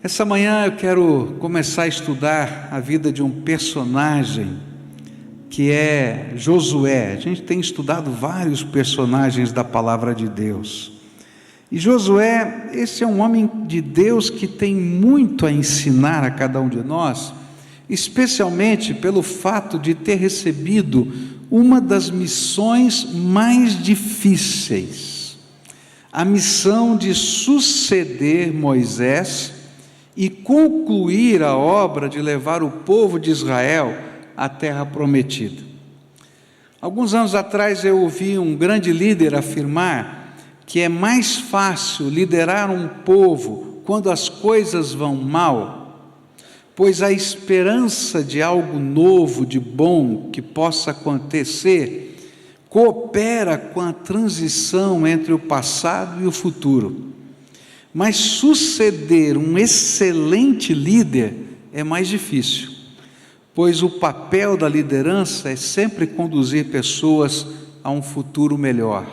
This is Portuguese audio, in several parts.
Essa manhã eu quero começar a estudar a vida de um personagem que é Josué. A gente tem estudado vários personagens da palavra de Deus. E Josué, esse é um homem de Deus que tem muito a ensinar a cada um de nós, especialmente pelo fato de ter recebido uma das missões mais difíceis, a missão de suceder Moisés e concluir a obra de levar o povo de Israel à terra prometida. Alguns anos atrás eu ouvi um grande líder afirmar que é mais fácil liderar um povo quando as coisas vão mal, pois a esperança de algo novo, de bom que possa acontecer, coopera com a transição entre o passado e o futuro. Mas suceder um excelente líder é mais difícil, pois o papel da liderança é sempre conduzir pessoas a um futuro melhor.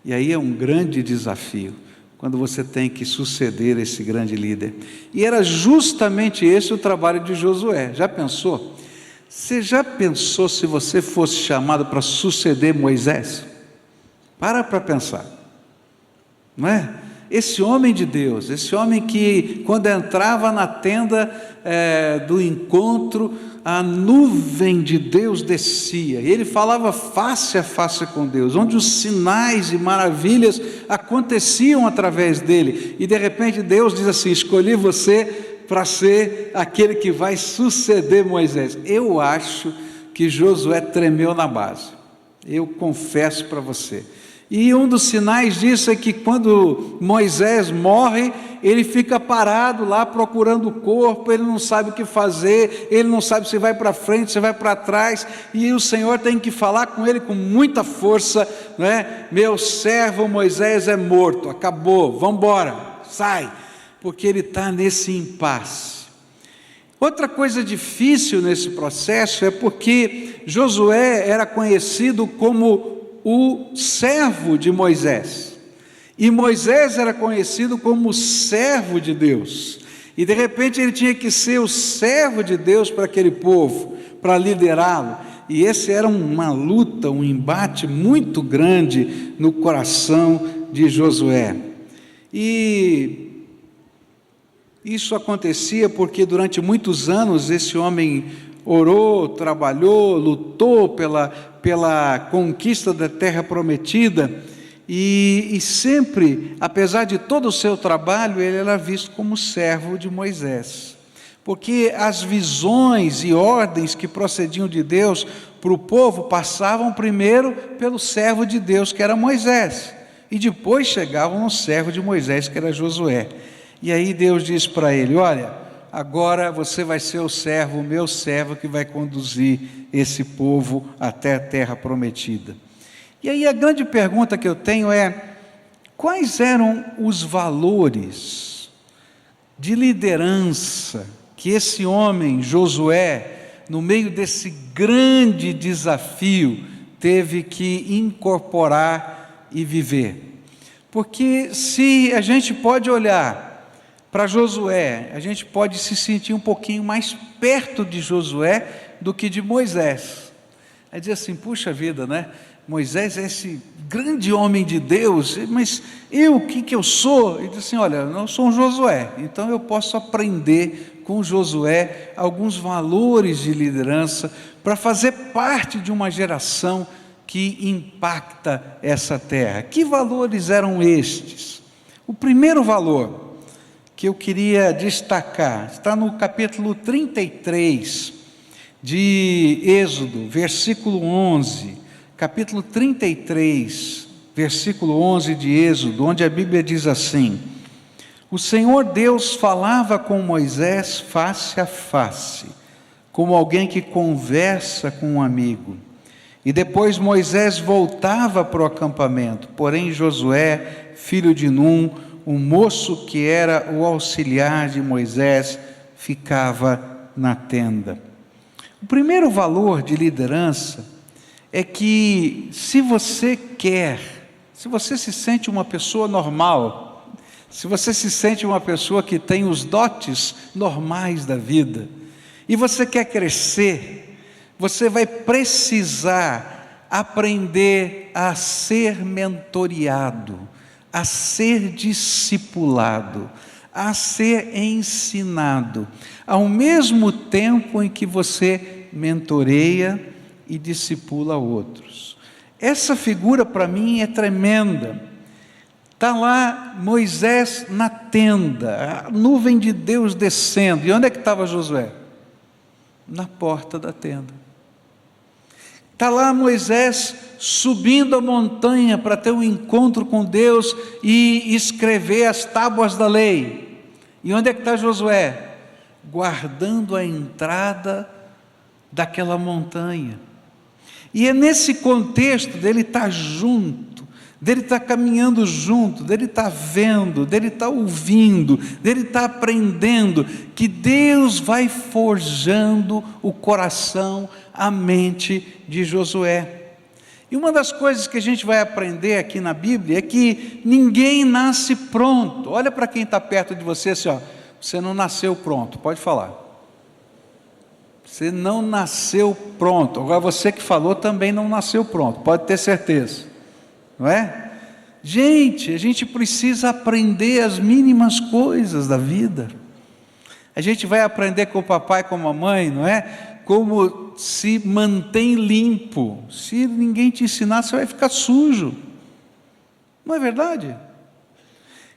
E aí é um grande desafio, quando você tem que suceder esse grande líder. E era justamente esse o trabalho de Josué. Já pensou? Você já pensou se você fosse chamado para suceder Moisés? Para pensar, não é? Esse homem de Deus, esse homem que quando entrava na tenda do encontro, a nuvem de Deus descia, e ele falava face a face com Deus, onde os sinais e maravilhas aconteciam através dele, e de repente Deus diz assim: escolhi você para ser aquele que vai suceder Moisés. Eu acho que Josué tremeu na base, eu confesso para você. E um dos sinais disso é que quando Moisés morre, ele fica parado lá procurando o corpo, ele não sabe o que fazer, ele não sabe se vai para frente, se vai para trás, e o Senhor tem que falar com ele com muita força, não é? Meu servo Moisés é morto, acabou, vamos embora, sai, porque ele está nesse impasse. Outra coisa difícil nesse processo é porque Josué era conhecido como o servo de Moisés, e Moisés era conhecido como o servo de Deus, e de repente ele tinha que ser o servo de Deus para aquele povo, para liderá-lo, e esse era uma luta, um embate muito grande no coração de Josué. E isso acontecia porque durante muitos anos esse homem orou, trabalhou, lutou pela conquista da terra prometida, e sempre, apesar de todo o seu trabalho, ele era visto como servo de Moisés, porque as visões e ordens que procediam de Deus para o povo passavam primeiro pelo servo de Deus, que era Moisés, e depois chegavam no servo de Moisés, que era Josué. E aí Deus diz para ele: olha, agora você vai ser o servo, o meu servo, que vai conduzir esse povo até a terra prometida. E aí a grande pergunta que eu tenho é: quais eram os valores de liderança que esse homem, Josué, no meio desse grande desafio, teve que incorporar e viver? Porque se a gente pode olhar para Josué, a gente pode se sentir um pouquinho mais perto de Josué do que de Moisés. Aí diz assim: puxa vida, né? Moisés é esse grande homem de Deus, mas eu, o que eu sou? Ele diz assim: olha, eu sou um Josué, então eu posso aprender com Josué alguns valores de liderança para fazer parte de uma geração que impacta essa terra. Que valores eram estes? O primeiro valor que eu queria destacar está no capítulo 33 de Êxodo, versículo 11, capítulo 33, versículo 11 de Êxodo, onde a Bíblia diz assim: o Senhor Deus falava com Moisés face a face, como alguém que conversa com um amigo, e depois Moisés voltava para o acampamento, porém Josué, filho de Num, o moço que era o auxiliar de Moisés, ficava na tenda. O primeiro valor de liderança é que se você se sente uma pessoa normal, Se você se sente uma pessoa que tem os dotes normais da vida, e você quer crescer, você vai precisar aprender a ser mentoreado, a ser discipulado, a ser ensinado, ao mesmo tempo em que você mentoreia e discipula outros. Essa figura para mim é tremenda. Está lá Moisés na tenda, a nuvem de Deus descendo. E onde é que estava Josué? Na porta da tenda. Está lá Moisés subindo a montanha para ter um encontro com Deus e escrever as tábuas da lei. E onde é que está Josué? Guardando a entrada daquela montanha. E é nesse contexto dele estar junto, dele estar caminhando junto, dele estar vendo, dele estar ouvindo, dele estar aprendendo, que Deus vai forjando o coração, a mente de Josué. E uma das coisas que a gente vai aprender aqui na Bíblia é que ninguém nasce pronto. Olha para quem está perto de você assim, ó, você não nasceu pronto, pode falar. Você não nasceu pronto. Agora você que falou também não nasceu pronto, pode ter certeza, não é? Gente, a gente precisa aprender as mínimas coisas da vida. A gente vai aprender com o papai, com a mamãe, não é? Como se mantém limpo. Se ninguém te ensinar, você vai ficar sujo. Não é verdade?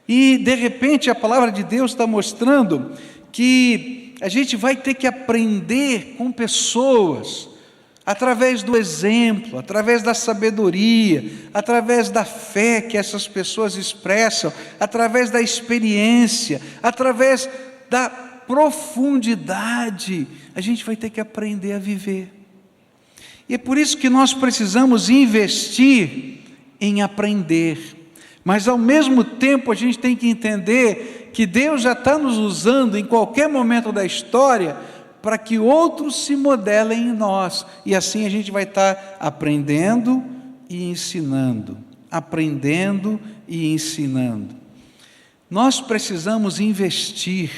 E de repente a palavra de Deus está mostrando que a gente vai ter que aprender com pessoas, através do exemplo, através da sabedoria, através da fé que essas pessoas expressam, através da experiência, através da profundidade, a gente vai ter que aprender a viver. E é por isso que nós precisamos investir em aprender, mas ao mesmo tempo a gente tem que entender que Deus já está nos usando em qualquer momento da história para que outros se modelem em nós, e assim a gente vai estar aprendendo e ensinando, aprendendo e ensinando. Nós precisamos investir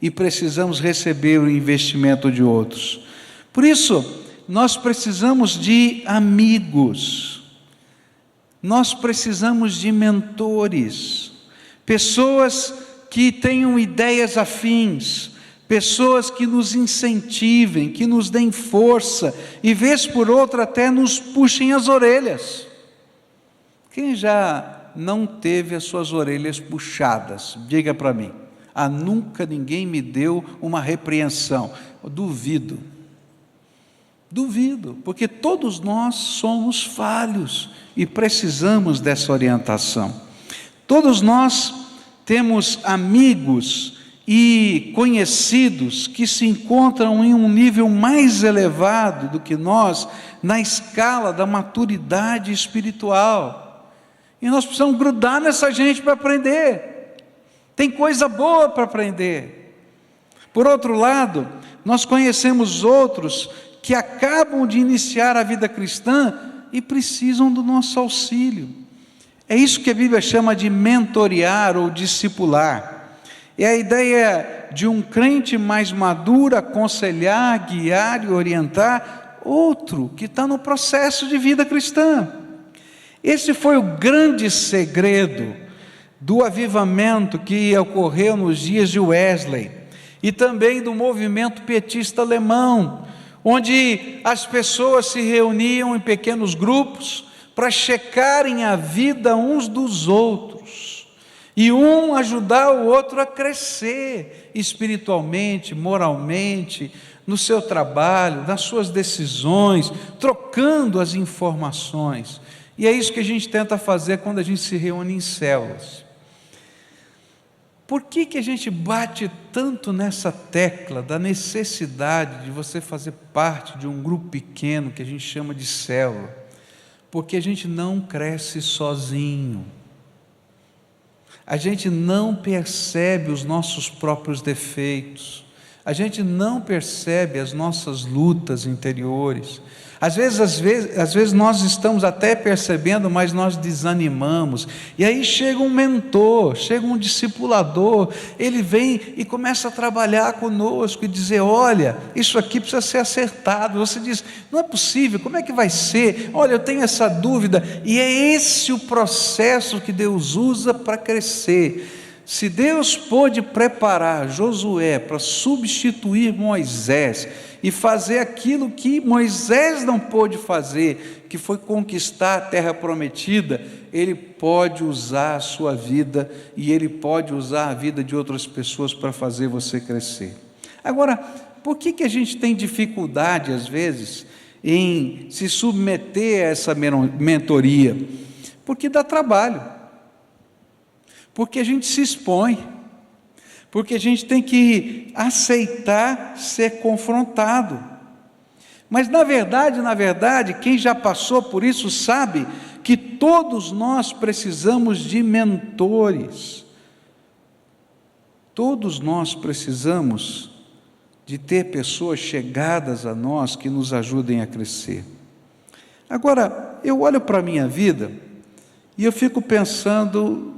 e precisamos receber o investimento de outros. Por isso, nós precisamos de amigos, nós precisamos de mentores, pessoas que tenham ideias afins, pessoas que nos incentivem, que nos deem força, e vez por outra até nos puxem as orelhas. Quem já não teve as suas orelhas puxadas? Diga para mim. Nunca ninguém me deu uma repreensão. Eu duvido, porque todos nós somos falhos e precisamos dessa orientação. Todos nós temos amigos e conhecidos que se encontram em um nível mais elevado do que nós, na escala da maturidade espiritual, e nós precisamos grudar nessa gente para aprender. Tem coisa boa para aprender. Por outro lado, nós conhecemos outros que acabam de iniciar a vida cristã e precisam do nosso auxílio. É isso que a Bíblia chama de mentorear ou discipular. É a ideia de um crente mais maduro aconselhar, guiar e orientar outro que está no processo de vida cristã. Esse foi o grande segredo do avivamento que ocorreu nos dias de Wesley e também do movimento pietista alemão, onde as pessoas se reuniam em pequenos grupos para checarem a vida uns dos outros, e um ajudar o outro a crescer espiritualmente, moralmente, no seu trabalho, nas suas decisões, trocando as informações. E é isso que a gente tenta fazer quando a gente se reúne em células. Por que a gente bate tanto nessa tecla da necessidade de você fazer parte de um grupo pequeno que a gente chama de célula? Porque a gente não cresce sozinho. A gente não percebe os nossos próprios defeitos. a gente não percebe as nossas lutas interiores. Às vezes nós estamos até percebendo, mas nós desanimamos. E aí chega um mentor, chega um discipulador, ele vem e começa a trabalhar conosco e dizer: olha, isso aqui precisa ser acertado. Você diz: não é possível, como é que vai ser? Olha, eu tenho essa dúvida. E é esse o processo que Deus usa para crescer. Se Deus pôde preparar Josué para substituir Moisés e fazer aquilo que Moisés não pôde fazer, que foi conquistar a terra prometida, Ele pode usar a sua vida e Ele pode usar a vida de outras pessoas para fazer você crescer. Agora, por que a gente tem dificuldade às vezes em se submeter a essa mentoria? Porque dá trabalho. Porque a gente se expõe, porque a gente tem que aceitar ser confrontado. Mas na verdade, quem já passou por isso sabe que todos nós precisamos de mentores. Todos nós precisamos de ter pessoas chegadas a nós que nos ajudem a crescer. Agora, eu olho para a minha vida e eu fico pensando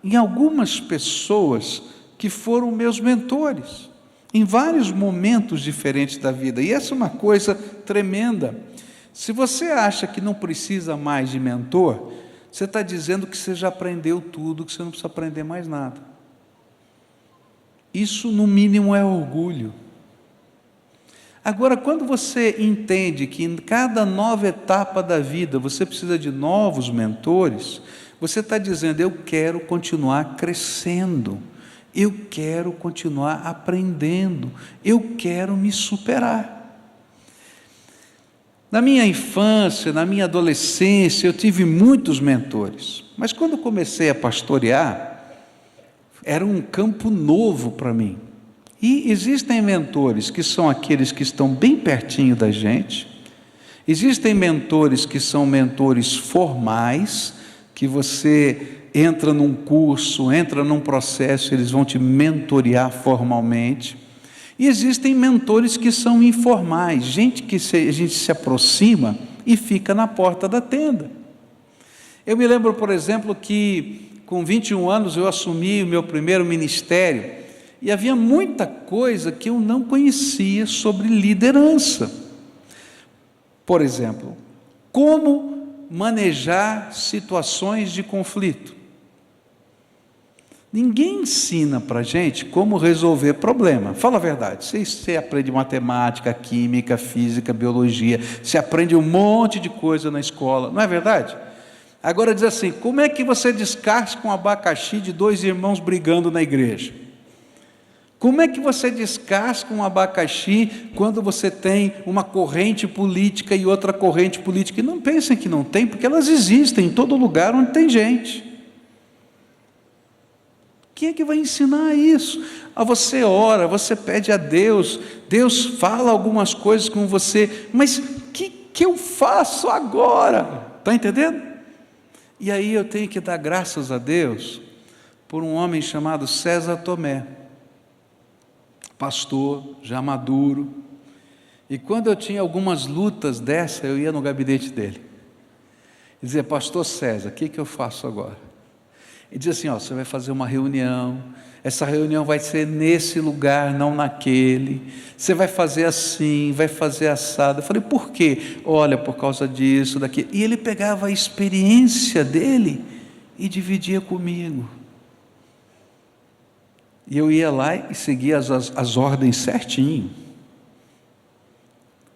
em algumas pessoas que foram meus mentores, em vários momentos diferentes da vida. E essa é uma coisa tremenda. Se você acha que não precisa mais de mentor, você está dizendo que você já aprendeu tudo, que você não precisa aprender mais nada. Isso, no mínimo, é orgulho. Agora, quando você entende que em cada nova etapa da vida você precisa de novos mentores, você está dizendo: eu quero continuar crescendo, eu quero continuar aprendendo, eu quero me superar. Na minha infância, na minha adolescência, eu tive muitos mentores, mas quando comecei a pastorear, era um campo novo para mim. E existem mentores que são aqueles que estão bem pertinho da gente, existem mentores que são mentores formais, que você entra num curso, entra num processo, eles vão te mentorear formalmente, e existem mentores que são informais, gente que a gente se aproxima e fica na porta da tenda. Eu me lembro, por exemplo, que com 21 anos eu assumi o meu primeiro ministério, e havia muita coisa que eu não conhecia sobre liderança. Por exemplo, como manejar situações de conflito. Ninguém ensina para a gente como resolver problema. Fala a verdade, você aprende matemática, química, física, biologia, você aprende um monte de coisa na escola, não é verdade? Agora diz assim: como é que você descasca um abacaxi de dois irmãos brigando na igreja? Como é que você descasca um abacaxi quando você tem uma corrente política e outra corrente política? E não pensem que não tem, porque elas existem em todo lugar onde tem gente. Quem é que vai ensinar isso? Você ora, você pede a Deus, Deus fala algumas coisas com você, mas o que eu faço agora? Está entendendo? E aí eu tenho que dar graças a Deus por um homem chamado César Tomé, pastor, já maduro, e quando eu tinha algumas lutas dessa, eu ia no gabinete dele, e dizia: pastor César, o que eu faço agora? E dizia assim: você vai fazer uma reunião, essa reunião vai ser nesse lugar, não naquele, você vai fazer assim, vai fazer assado. Eu falei: por quê? Olha, por causa disso, daquilo. E ele pegava a experiência dele e dividia comigo. E eu ia lá e seguia as ordens certinho.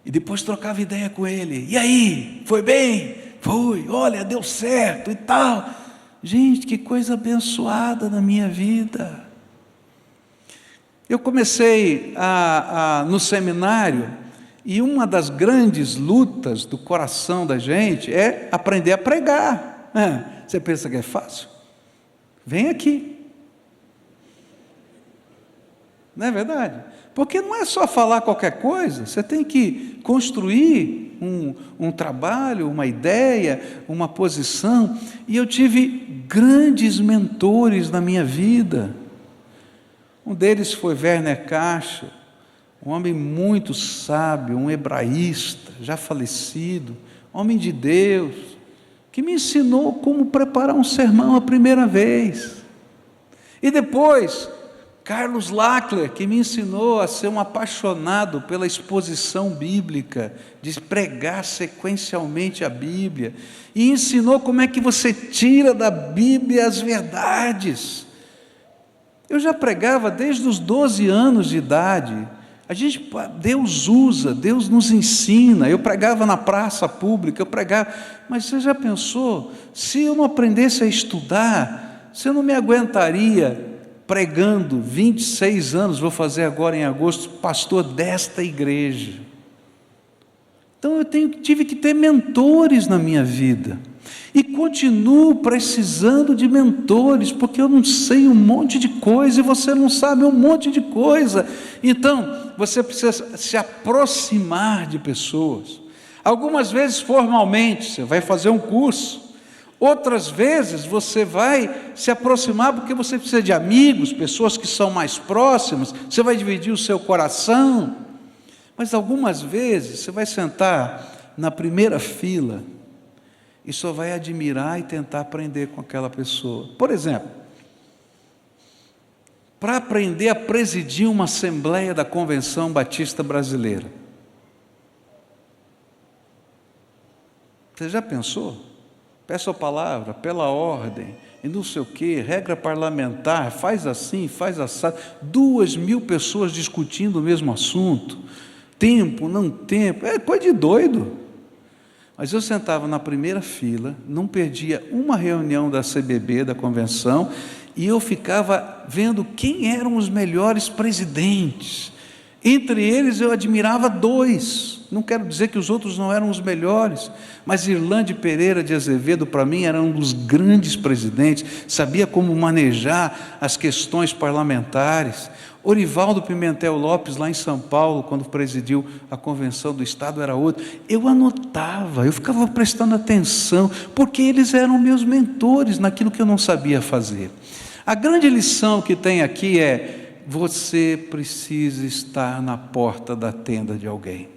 E depois trocava ideia com ele. E aí, foi bem? Foi, olha, deu certo e tal. Gente, que coisa abençoada na minha vida. Eu comecei no seminário, e uma das grandes lutas do coração da gente é aprender a pregar. Você pensa que é fácil? Vem aqui. Não é verdade? Porque não é só falar qualquer coisa, você tem que construir um trabalho, uma ideia, uma posição. E eu tive grandes mentores na minha vida. Um deles foi Werner Kachel, um homem muito sábio, um hebraísta, já falecido, homem de Deus, que me ensinou como preparar um sermão a primeira vez. E depois, Carlos Lackler, que me ensinou a ser um apaixonado pela exposição bíblica, de pregar sequencialmente a Bíblia, e ensinou como é que você tira da Bíblia as verdades. Eu já pregava desde os 12 anos de idade. Deus usa, Deus nos ensina. Eu pregava na praça pública, mas você já pensou, se eu não aprendesse a estudar, você não me aguentaria pregando 26 anos, vou fazer agora em agosto, pastor desta igreja. Então eu tive que ter mentores na minha vida, e continuo precisando de mentores, porque eu não sei um monte de coisa, e você não sabe um monte de coisa. Então você precisa se aproximar de pessoas, algumas vezes formalmente, você vai fazer um curso, outras vezes você vai se aproximar porque você precisa de amigos, pessoas que são mais próximas, você vai dividir o seu coração, mas algumas vezes você vai sentar na primeira fila e só vai admirar e tentar aprender com aquela pessoa. Por exemplo, para aprender a presidir uma assembleia da Convenção Batista Brasileira, você já pensou? Peça a palavra, pela ordem, e não sei o quê, regra parlamentar, faz assim, faz assado, 2.000 pessoas discutindo o mesmo assunto, tempo, não tempo, é coisa de doido. Mas eu sentava na primeira fila, não perdia uma reunião da CBB, da convenção, e eu ficava vendo quem eram os melhores presidentes. Entre eles eu admirava 2, não quero dizer que os outros não eram os melhores, mas Irlande Pereira de Azevedo para mim era um dos grandes presidentes, sabia como manejar as questões parlamentares. Orivaldo Pimentel Lopes lá em São Paulo, quando presidiu a convenção do Estado, era outro. Eu anotava, eu ficava prestando atenção, porque eles eram meus mentores naquilo que eu não sabia fazer. A grande lição que tem aqui é: você precisa estar na porta da tenda de alguém,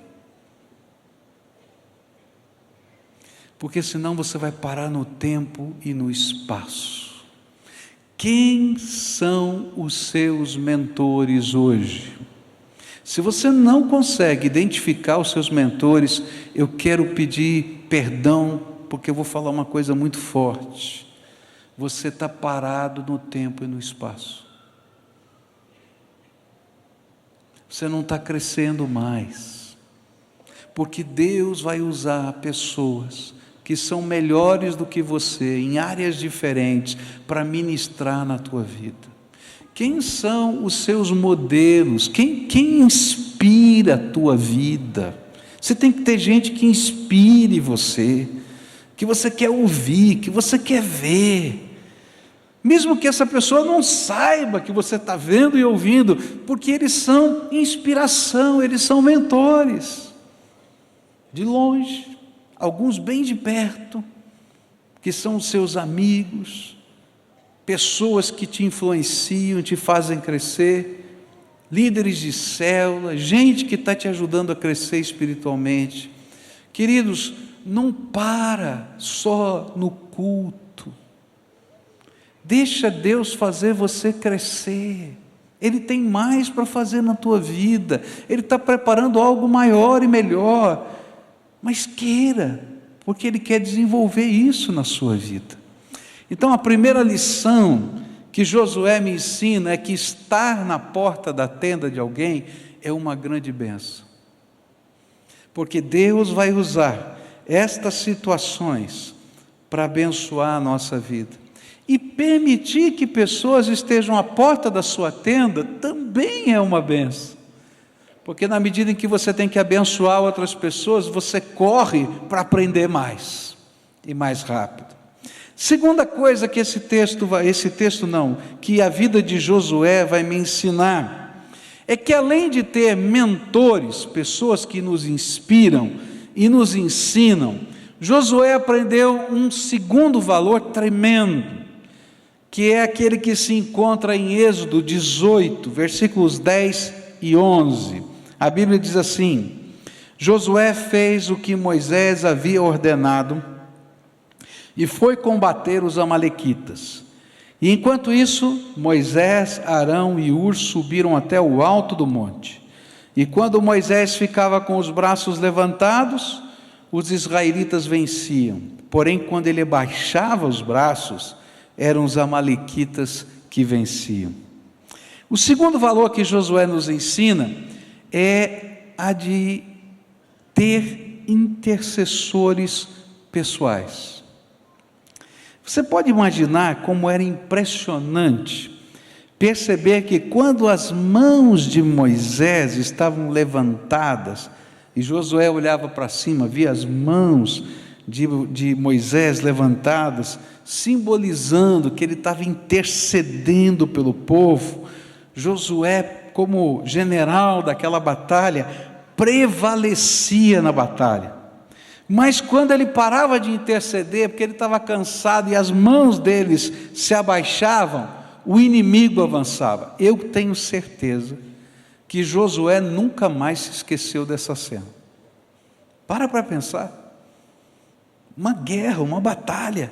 porque senão você vai parar no tempo e no espaço. Quem são os seus mentores hoje? Se você não consegue identificar os seus mentores, eu quero pedir perdão, porque eu vou falar uma coisa muito forte. Você está parado no tempo e no espaço. Você não está crescendo mais, porque Deus vai usar pessoas que são melhores do que você, em áreas diferentes, para ministrar na tua vida. Quem são os seus modelos? Quem inspira a tua vida? Você tem que ter gente que inspire você, que você quer ouvir, que você quer ver, mesmo que essa pessoa não saiba que você está vendo e ouvindo, porque eles são inspiração, eles são mentores, de longe, alguns bem de perto, que são os seus amigos, pessoas que te influenciam, te fazem crescer, líderes de célula, gente que está te ajudando a crescer espiritualmente. Queridos, não para só no culto, deixa Deus fazer você crescer. Ele tem mais para fazer na tua vida, Ele está preparando algo maior e melhor, mas queira, porque Ele quer desenvolver isso na sua vida. Então a primeira lição que Josué me ensina é que estar na porta da tenda de alguém é uma grande bênção, porque Deus vai usar estas situações para abençoar a nossa vida, e permitir que pessoas estejam à porta da sua tenda também é uma bênção, porque na medida em que você tem que abençoar outras pessoas, você corre para aprender mais e mais rápido. Segunda coisa que que a vida de Josué vai me ensinar, é que além de ter mentores, pessoas que nos inspiram e nos ensinam, Josué aprendeu um segundo valor tremendo, que é aquele que se encontra em Êxodo 18, versículos 10 e 11. A Bíblia diz assim: Josué fez o que Moisés havia ordenado e foi combater os amalequitas. E enquanto isso, Moisés, Arão e Hur subiram até o alto do monte. E quando Moisés ficava com os braços levantados, os israelitas venciam. Porém, quando ele abaixava os braços, eram os amalequitas que venciam. O segundo valor que Josué nos ensina é a de ter intercessores pessoais. Você pode imaginar como era impressionante perceber que quando as mãos de Moisés estavam levantadas, e Josué olhava para cima, via as mãos de Moisés levantadas, simbolizando que ele estava intercedendo pelo povo. Josué, como general daquela batalha, prevalecia na batalha. Mas quando ele parava de interceder, porque ele estava cansado e as mãos deles se abaixavam, o inimigo avançava. Eu tenho certeza que Josué nunca mais se esqueceu dessa cena. Para pensar. Uma guerra, uma batalha.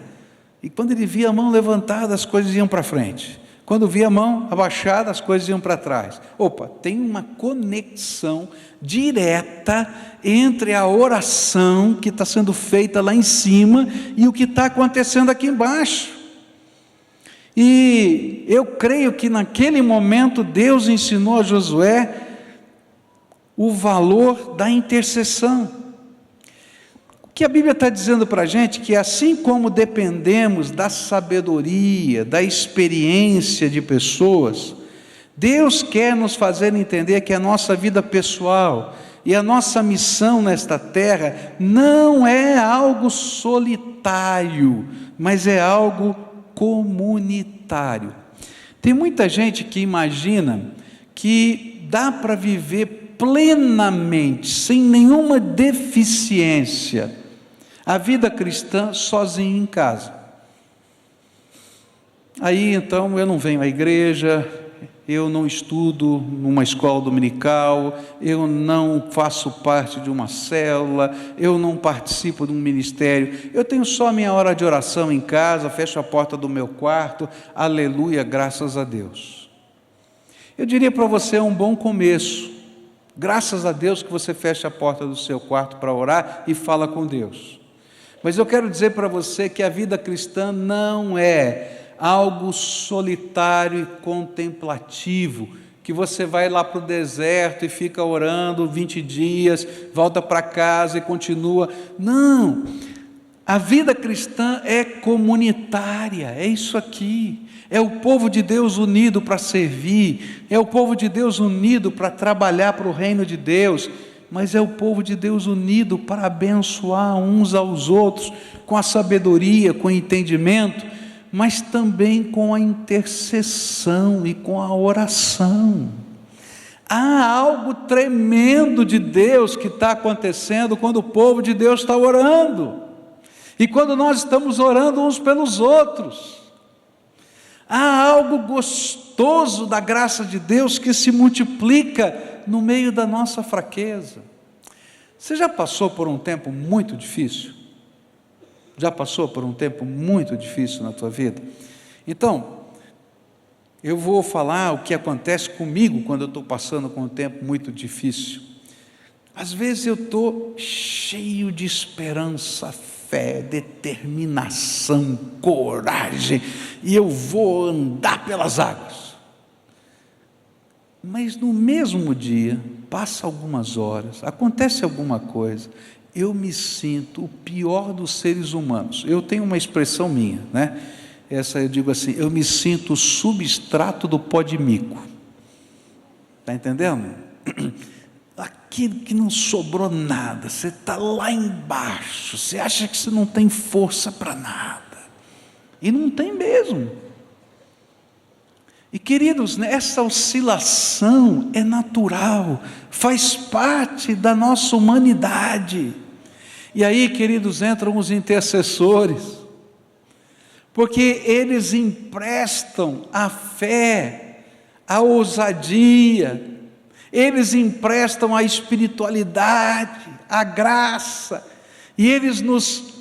E quando ele via a mão levantada, as coisas iam para frente. Quando via a mão abaixada, as coisas iam para trás. Opa, tem uma conexão direta entre a oração que está sendo feita lá em cima e o que está acontecendo aqui embaixo. E eu creio que naquele momento Deus ensinou a Josué o valor da intercessão. O que a Bíblia está dizendo para a gente, que assim como dependemos da sabedoria, da experiência de pessoas, Deus quer nos fazer entender que a nossa vida pessoal e a nossa missão nesta terra não é algo solitário, mas é algo comunitário. Tem muita gente que imagina que dá para viver plenamente, sem nenhuma deficiência, a vida cristã sozinho em casa. Aí então eu não venho à igreja, eu não estudo numa escola dominical, eu não faço parte de uma célula, eu não participo de um ministério, eu tenho só minha hora de oração em casa, fecho a porta do meu quarto, aleluia, graças a Deus. Eu diria para você, é um bom começo, graças a Deus que você fecha a porta do seu quarto para orar e fala com Deus. Mas eu quero dizer para você que a vida cristã não é algo solitário e contemplativo, que você vai lá para o deserto e fica orando 20 dias, volta para casa e continua. Não, a vida cristã é comunitária, é isso aqui, é o povo de Deus unido para servir, é o povo de Deus unido para trabalhar para o reino de Deus, mas é o povo de Deus unido para abençoar uns aos outros, com a sabedoria, com o entendimento, mas também com a intercessão e com a oração. Há algo tremendo de Deus que está acontecendo quando o povo de Deus está orando, e quando nós estamos orando uns pelos outros. Há algo gostoso da graça de Deus que se multiplica no meio da nossa fraqueza. Você já passou por um tempo muito difícil? Já passou por um tempo muito difícil na tua vida? Então, eu vou falar o que acontece comigo quando eu estou passando por um tempo muito difícil. Às vezes eu estou cheio de esperança, fé, determinação, coragem, e eu vou andar pelas águas. Mas no mesmo dia, passa algumas horas, acontece alguma coisa, eu me sinto o pior dos seres humanos. Eu tenho uma expressão minha, né? Essa eu digo assim, eu me sinto o substrato do pó de mico. Está entendendo? Aquilo que não sobrou nada, você está lá embaixo, você acha que você não tem força para nada, e não tem mesmo. E queridos, essa oscilação é natural, faz parte da nossa humanidade. E aí, queridos, entram os intercessores, porque eles emprestam a fé, a ousadia, eles emprestam a espiritualidade, a graça, e eles nos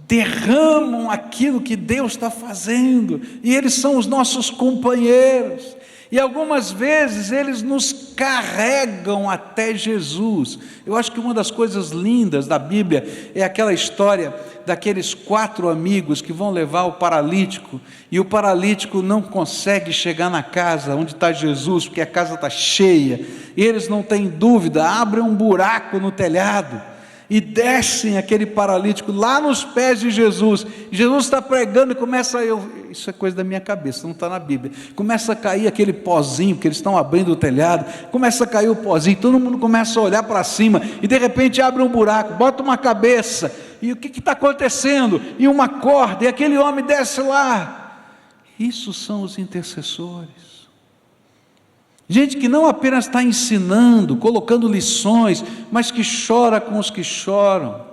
derramam aquilo que Deus está fazendo, e eles são os nossos companheiros, e algumas vezes eles nos carregam até Jesus. Eu acho que uma das coisas lindas da Bíblia é aquela história daqueles 4 amigos que vão levar o paralítico, e o paralítico não consegue chegar na casa onde está Jesus, porque a casa está cheia, e eles não têm dúvida, abrem um buraco no telhado, e descem aquele paralítico lá nos pés de Jesus. Jesus está pregando e começa isso é coisa da minha cabeça, não está na Bíblia, começa a cair aquele pozinho, porque eles estão abrindo o telhado, começa a cair o pozinho, todo mundo começa a olhar para cima, e de repente abre um buraco, bota uma cabeça, e o que está acontecendo? E uma corda, e aquele homem desce lá. Isso são os intercessores. Gente que não apenas está ensinando, colocando lições, mas que chora com os que choram,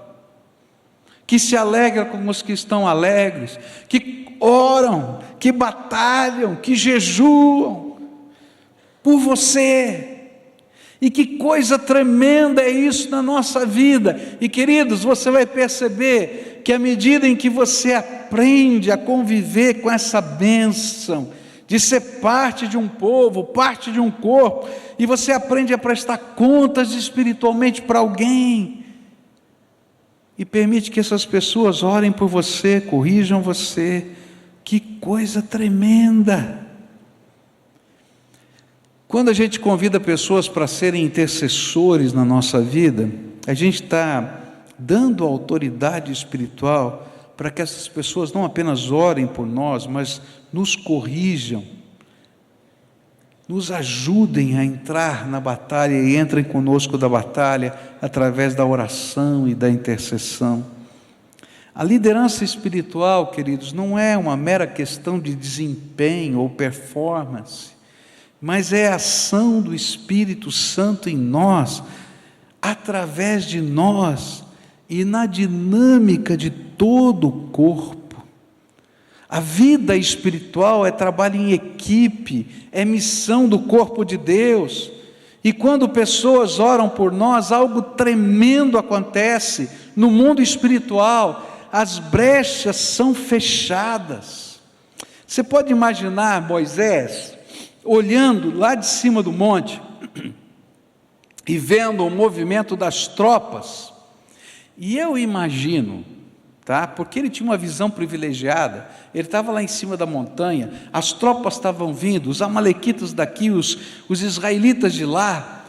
que se alegra com os que estão alegres, que oram, que batalham, que jejuam por você. E que coisa tremenda é isso na nossa vida. E queridos, você vai perceber que à medida em que você aprende a conviver com essa bênção, de ser parte de um povo, parte de um corpo, e você aprende a prestar contas espiritualmente para alguém, e permite que essas pessoas orem por você, corrijam você. Que coisa tremenda! Quando a gente convida pessoas para serem intercessores na nossa vida, a gente está dando autoridade espiritual para que essas pessoas não apenas orem por nós, mas nos corrijam, nos ajudem a entrar na batalha e entrem conosco da batalha através da oração e da intercessão. A liderança espiritual, queridos, não é uma mera questão de desempenho ou performance, mas é a ação do Espírito Santo em nós, através de nós e na dinâmica de todo o corpo. A vida espiritual é trabalho em equipe, é missão do corpo de Deus, e quando pessoas oram por nós, algo tremendo acontece no mundo espiritual, as brechas são fechadas. Você pode imaginar Moisés olhando lá de cima do monte e vendo o movimento das tropas, e eu imagino, porque ele tinha uma visão privilegiada, ele estava lá em cima da montanha, as tropas estavam vindo, os amalequitas daqui, os israelitas de lá,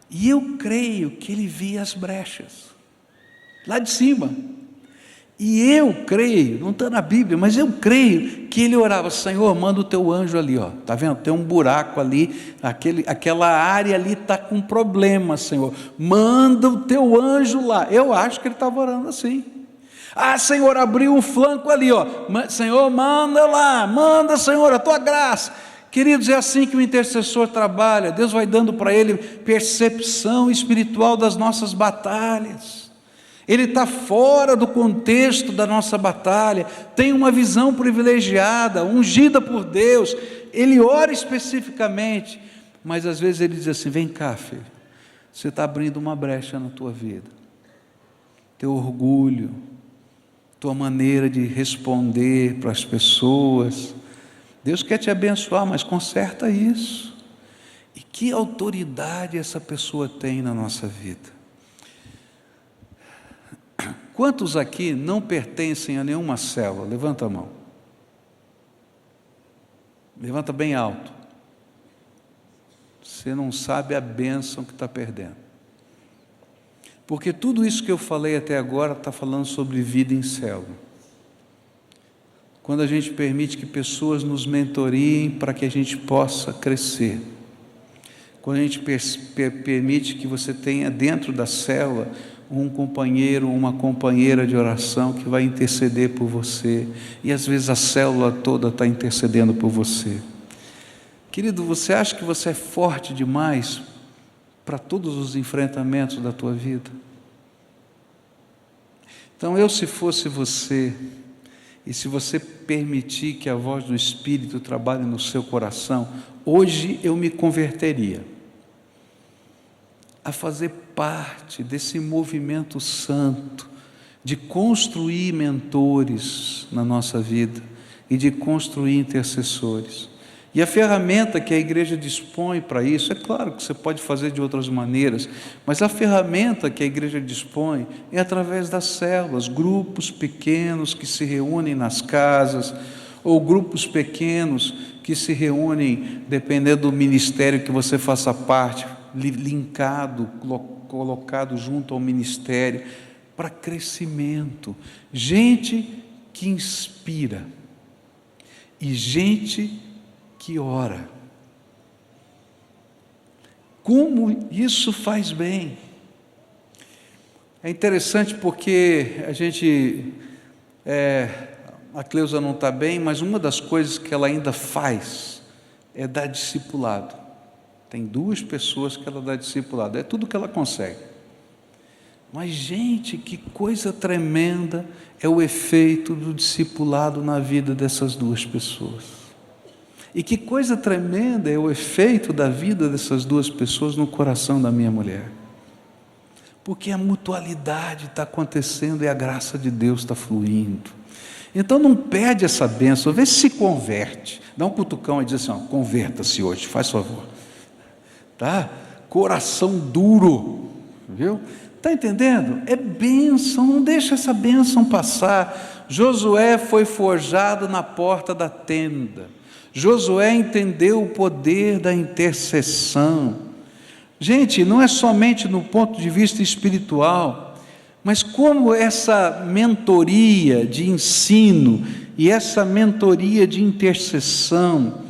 e eu creio que ele via as brechas, lá de cima, e eu creio, não está na Bíblia, mas eu creio que ele orava: Senhor, manda o teu anjo ali, está vendo? Tem um buraco ali, aquela área ali está com problema, Senhor, manda o teu anjo lá. Eu acho que ele estava orando assim. Senhor, abriu um flanco ali, Senhor, manda lá, manda, Senhor, a tua graça. Queridos, é assim que o intercessor trabalha. Deus vai dando para ele percepção espiritual das nossas batalhas. Ele está fora do contexto da nossa batalha, tem uma visão privilegiada, ungida por Deus, ele ora especificamente, mas às vezes ele diz assim: vem cá, filho, você está abrindo uma brecha na tua vida, teu orgulho, tua maneira de responder para as pessoas, Deus quer te abençoar, mas conserta isso. E que autoridade essa pessoa tem na nossa vida? Quantos aqui não pertencem a nenhuma célula? Levanta a mão. Levanta bem alto. Você não sabe a bênção que está perdendo. Porque tudo isso que eu falei até agora está falando sobre vida em célula. Quando a gente permite que pessoas nos mentoriem para que a gente possa crescer. Quando a gente permite que você tenha dentro da célula um companheiro, uma companheira de oração que vai interceder por você, e às vezes a célula toda está intercedendo por você. Querido, você acha que você é forte demais para todos os enfrentamentos da tua vida? Então, se fosse você, e se você permitir que a voz do Espírito trabalhe no seu coração, hoje eu me converteria a fazer parte desse movimento santo de construir mentores na nossa vida e de construir intercessores. E a ferramenta que a igreja dispõe para isso, é claro que você pode fazer de outras maneiras, mas a ferramenta que a igreja dispõe é através das células, grupos pequenos que se reúnem nas casas, ou grupos pequenos que se reúnem, dependendo do ministério que você faça parte, linkado, colocado junto ao ministério, para crescimento. Gente que inspira e gente que ora. Como isso faz bem. É interessante porque a Cleusa não está bem, mas uma das coisas que ela ainda faz é dar discipulado. Tem 2 pessoas que ela dá discipulado, é tudo que ela consegue. Mas, gente, que coisa tremenda é o efeito do discipulado na vida dessas 2 pessoas. E que coisa tremenda é o efeito da vida dessas 2 pessoas no coração da minha mulher. Porque a mutualidade está acontecendo e a graça de Deus está fluindo. Então não perde essa bênção, vê se converte. Dá um cutucão e diz assim, converta-se hoje, faz favor. Tá? Coração duro, viu? Está entendendo? É bênção, não deixa essa bênção passar. Josué foi forjado na porta da tenda. Josué entendeu o poder da intercessão. Gente, não é somente no ponto de vista espiritual, mas como essa mentoria de ensino e essa mentoria de intercessão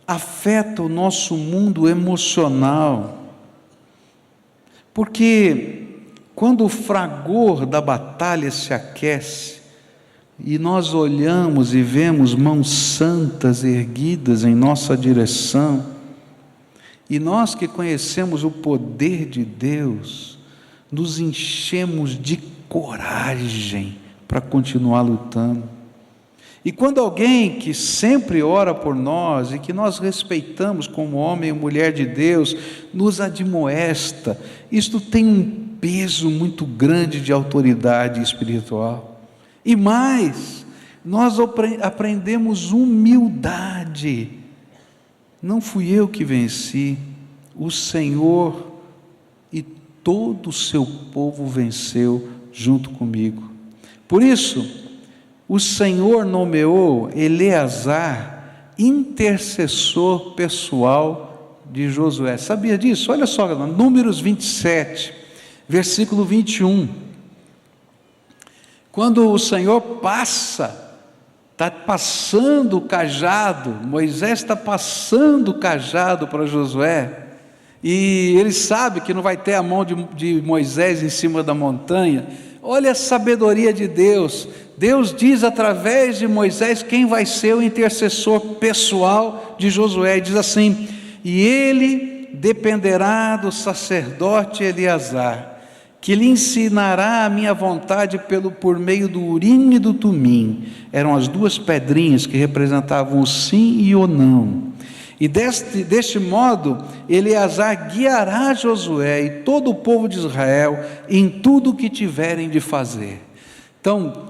afeta o nosso mundo emocional. Porque quando o fragor da batalha se aquece, e nós olhamos e vemos mãos santas erguidas em nossa direção, e nós que conhecemos o poder de Deus, nos enchemos de coragem para continuar lutando. E quando alguém que sempre ora por nós e que nós respeitamos como homem e mulher de Deus, nos admoesta, isto tem um peso muito grande de autoridade espiritual. E mais, nós aprendemos humildade. Não fui eu que venci, o Senhor e todo o seu povo venceu junto comigo. Por isso, o Senhor nomeou Eleazar intercessor pessoal de Josué. Sabia disso? Olha só, Números 27, versículo 21. Quando o Senhor está passando o cajado, Moisés está passando o cajado para Josué, e ele sabe que não vai ter a mão de Moisés em cima da montanha. Olha a sabedoria de Deus. Deus diz através de Moisés quem vai ser o intercessor pessoal de Josué, e diz assim: e ele dependerá do sacerdote Eleazar, que lhe ensinará a minha vontade por meio do Urim e do Tumim. Eram as 2 pedrinhas que representavam o sim e o não. E deste modo, Eleazar guiará Josué e todo o povo de Israel em tudo o que tiverem de fazer. Então,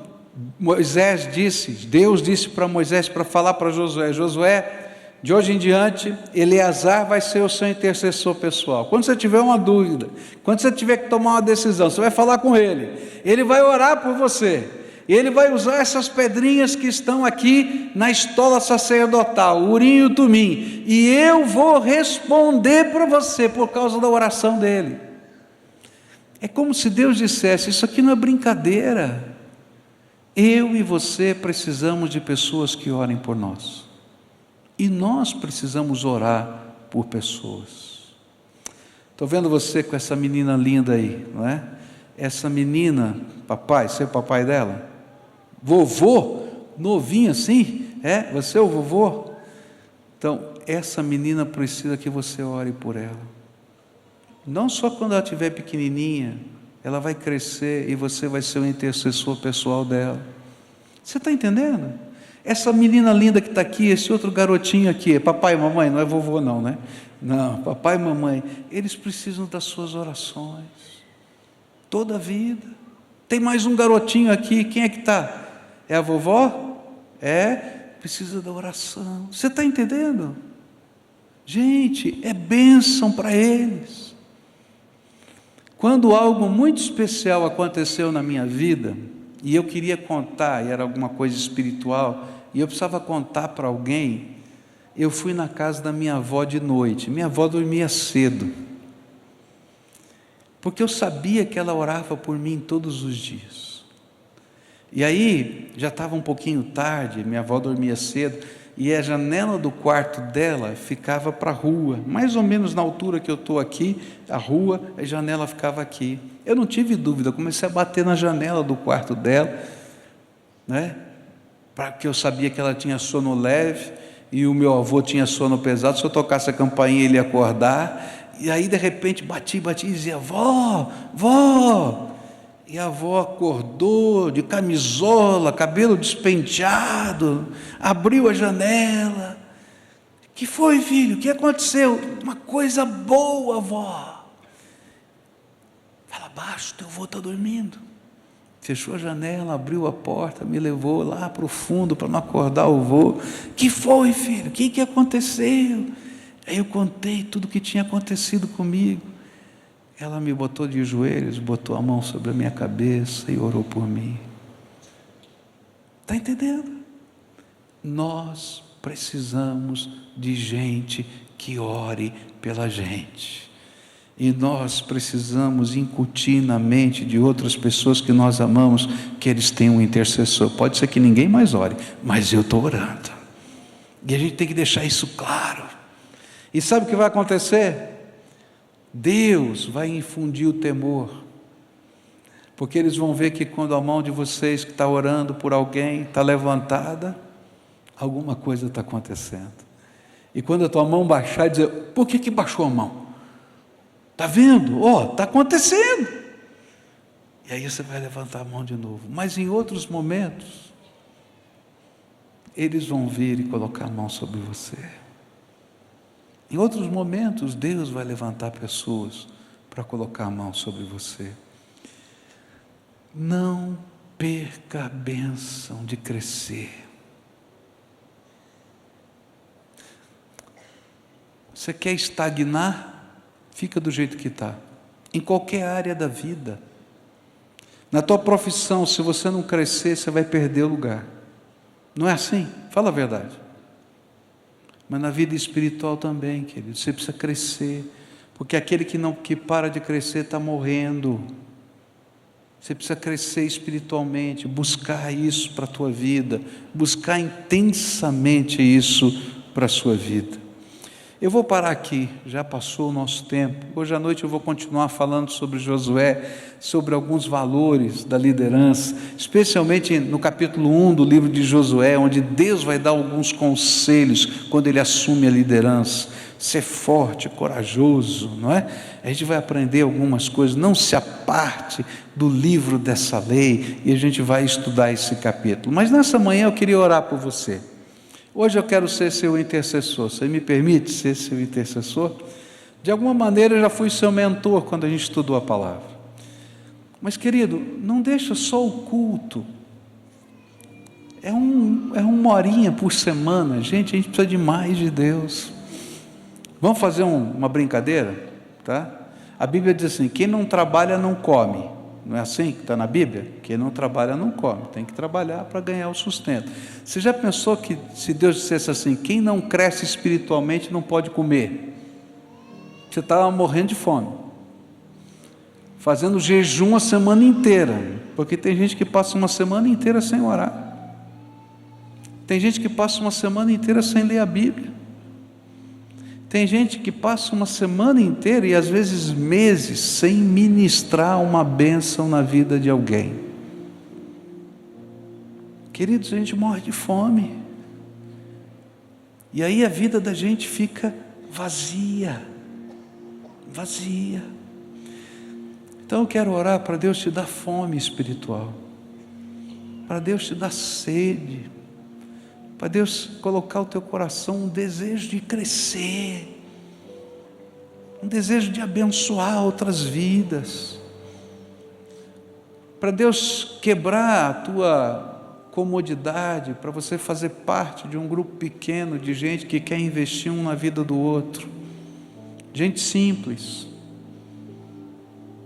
Deus disse para Moisés para falar para Josué: Josué, de hoje em diante, Eleazar vai ser o seu intercessor pessoal. Quando você tiver uma dúvida, quando você tiver que tomar uma decisão, você vai falar com ele. Ele vai orar por você. Ele vai usar essas pedrinhas que estão aqui na estola sacerdotal, o Urim e o Tumim. E eu vou responder para você por causa da oração dele. É como se Deus dissesse: isso aqui não é brincadeira. Eu e você precisamos de pessoas que orem por nós. E nós precisamos orar por pessoas. Estou vendo você com essa menina linda aí, não é? Essa menina, papai, você é o papai dela? Vovô, novinho assim? É? Você é o vovô? Então, essa menina precisa que você ore por ela. Não só quando ela estiver pequenininha, ela vai crescer e você vai ser o intercessor pessoal dela. Você está entendendo? Essa menina linda que está aqui, esse outro garotinho aqui, papai e mamãe, não é vovô não, né? Não, papai e mamãe, eles precisam das suas orações, toda a vida. Tem mais um garotinho aqui, quem é que está? É a vovó? É, precisa da oração. Você está entendendo? Gente, é bênção para eles. Quando algo muito especial aconteceu na minha vida, e eu queria contar, e era alguma coisa espiritual, e eu precisava contar para alguém, eu fui na casa da minha avó de noite. Minha avó dormia cedo, porque eu sabia que ela orava por mim todos os dias. E aí, já estava um pouquinho tarde, minha avó dormia cedo, e a janela do quarto dela ficava para a rua, mais ou menos na altura que eu estou aqui, a rua, a janela ficava aqui. Eu não tive dúvida, comecei a bater na janela do quarto dela, né? Porque eu sabia que ela tinha sono leve, e o meu avô tinha sono pesado. Se eu tocasse a campainha ele ia acordar, e aí de repente bati e dizia, vó, vó. E a avó acordou de camisola, cabelo despenteado, abriu a janela. Que foi, filho? O que aconteceu? Uma coisa boa, avó. Fala baixo, teu avô está dormindo. Fechou a janela, abriu a porta, me levou lá para o fundo para não acordar o avô. Que foi, filho? O que aconteceu? Aí eu contei tudo o que tinha acontecido comigo. Ela me botou de joelhos, botou a mão sobre a minha cabeça e orou por mim. Está entendendo? Nós precisamos de gente que ore pela gente. E nós precisamos incutir na mente de outras pessoas que nós amamos, que eles têm um intercessor. Pode ser que ninguém mais ore, mas eu estou orando. E a gente tem que deixar isso claro. E sabe o que vai acontecer? Deus vai infundir o temor, porque eles vão ver que quando a mão de vocês que está orando por alguém está levantada, alguma coisa está acontecendo. E quando a tua mão baixar e dizer, por que baixou a mão? Está vendo? Está acontecendo. E aí você vai levantar a mão de novo. Mas em outros momentos, eles vão vir e colocar a mão sobre você. Em outros momentos, Deus vai levantar pessoas para colocar a mão sobre você. Não perca a bênção de crescer. Você quer estagnar? Fica do jeito que está. Em qualquer área da vida. Na tua profissão, se você não crescer, você vai perder o lugar. Não é assim? Fala a verdade. Mas na vida espiritual também, querido, você precisa crescer, porque aquele que para de crescer está morrendo. Você precisa crescer espiritualmente, buscar isso para a tua vida, buscar intensamente isso para a sua vida. Eu vou parar aqui, já passou o nosso tempo. Hoje à noite eu vou continuar falando sobre Josué, sobre alguns valores da liderança, especialmente no capítulo 1 do livro de Josué, onde Deus vai dar alguns conselhos quando ele assume a liderança. Ser forte, corajoso, não é? A gente vai aprender algumas coisas, não se aparte do livro dessa lei, e a gente vai estudar esse capítulo. Mas nessa manhã eu queria orar por você. Hoje eu quero ser seu intercessor. Você me permite ser seu intercessor? De alguma maneira eu já fui seu mentor quando a gente estudou a palavra. Mas querido, não deixa só o culto. É uma horinha por semana. Gente, a gente precisa de mais de Deus. Vamos fazer uma brincadeira? Tá? A Bíblia diz assim, quem não trabalha não come. Não é assim que está na Bíblia? Quem não trabalha não come, tem que trabalhar para ganhar o sustento. Você já pensou que se Deus dissesse assim, quem não cresce espiritualmente não pode comer? Você estava morrendo de fome, fazendo jejum a semana inteira, porque tem gente que passa uma semana inteira sem orar, tem gente que passa uma semana inteira sem ler a Bíblia, tem gente que passa uma semana inteira e às vezes meses sem ministrar uma bênção na vida de alguém. Queridos, a gente morre de fome. E aí a vida da gente fica vazia. Vazia. Então eu quero orar para Deus te dar fome espiritual. para Deus te dar sede, para Deus colocar no teu coração um desejo de crescer, um desejo de abençoar outras vidas, para Deus quebrar a tua comodidade, para você fazer parte de um grupo pequeno de gente que quer investir um na vida do outro, gente simples,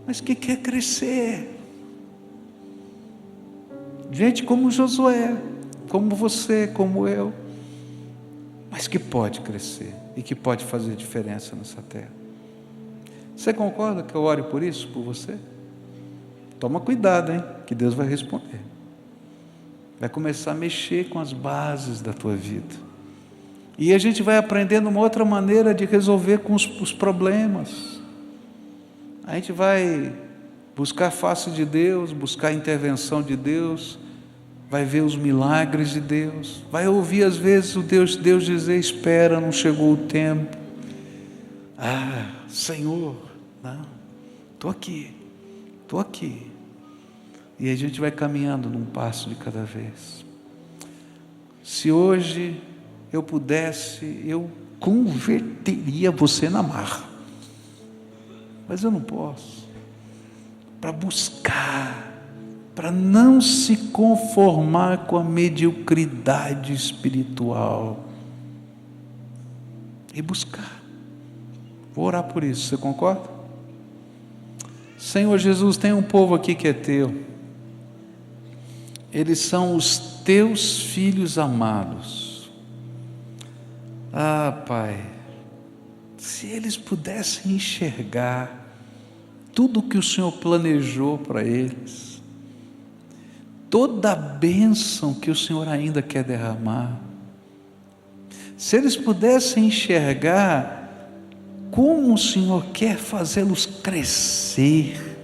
mas que quer crescer, gente como Josué, como você, como eu, mas que pode crescer e que pode fazer diferença nessa terra. Você concorda que eu ore por isso, por você? Toma cuidado, hein, que Deus vai responder. Vai começar a mexer com as bases da tua vida. E a gente vai aprendendo uma outra maneira de resolver com os problemas. A gente vai buscar a face de Deus, buscar a intervenção de Deus, vai ver os milagres de Deus, vai ouvir às vezes Deus dizer: espera, não chegou o tempo. Senhor, não, estou aqui. E a gente vai caminhando num passo de cada vez. Se hoje eu pudesse, eu converteria você na marra, mas eu não posso. Para buscar, para não se conformar com a mediocridade espiritual e buscar. Vou orar por isso, você concorda? Senhor Jesus, tem um povo aqui que é teu, eles são os teus filhos amados. Pai, se eles pudessem enxergar tudo o que o Senhor planejou para eles, toda a bênção que o Senhor ainda quer derramar, se eles pudessem enxergar como o Senhor quer fazê-los crescer,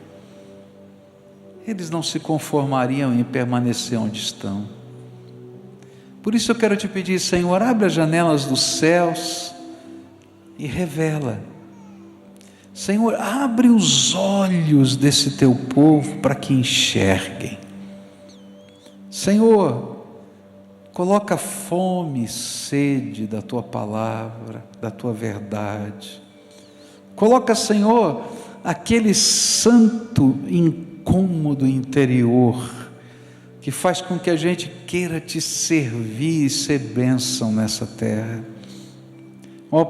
eles não se conformariam em permanecer onde estão. Por isso eu quero te pedir, Senhor, abre as janelas dos céus e revela. Senhor, abre os olhos desse teu povo para que enxerguem. Senhor, coloca fome e sede da tua palavra, da tua verdade. Coloca, Senhor, aquele santo incômodo interior que faz com que a gente queira te servir e ser bênção nessa terra.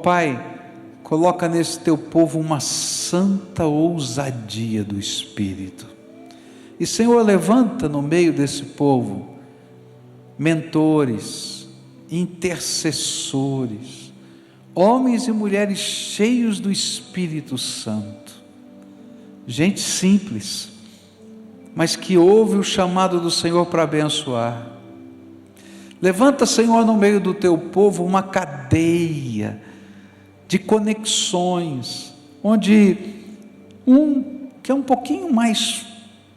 Pai, coloca nesse teu povo uma santa ousadia do Espírito. E, Senhor, levanta no meio desse povo mentores, intercessores, homens e mulheres cheios do Espírito Santo, gente simples, mas que ouve o chamado do Senhor para abençoar. Levanta, Senhor, no meio do teu povo uma cadeia de conexões, onde que é um pouquinho mais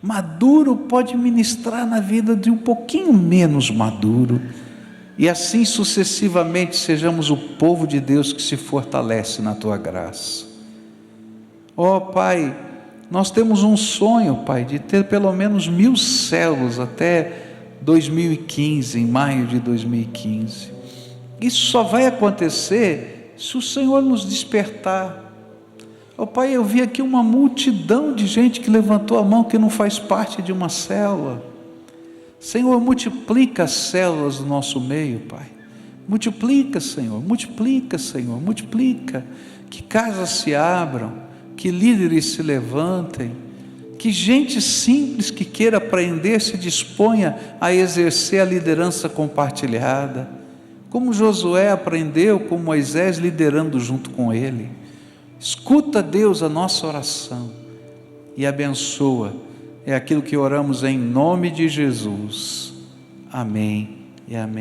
maduro pode ministrar na vida de um pouquinho menos maduro, e assim sucessivamente sejamos o povo de Deus que se fortalece na tua graça. Pai, nós temos um sonho, Pai, de ter pelo menos 1000 células até 2015, em maio de 2015. Isso só vai acontecer se o Senhor nos despertar. Pai, eu vi aqui uma multidão de gente que levantou a mão que não faz parte de uma célula. Senhor, multiplica as células do nosso meio, Pai. Multiplica, Senhor, multiplica, Senhor, multiplica. Que casas se abram, que líderes se levantem, que gente simples que queira aprender se disponha a exercer a liderança compartilhada, como Josué aprendeu com Moisés liderando junto com ele. Escuta, Deus, a nossa oração e abençoa. É aquilo que oramos em nome de Jesus. Amém e amém.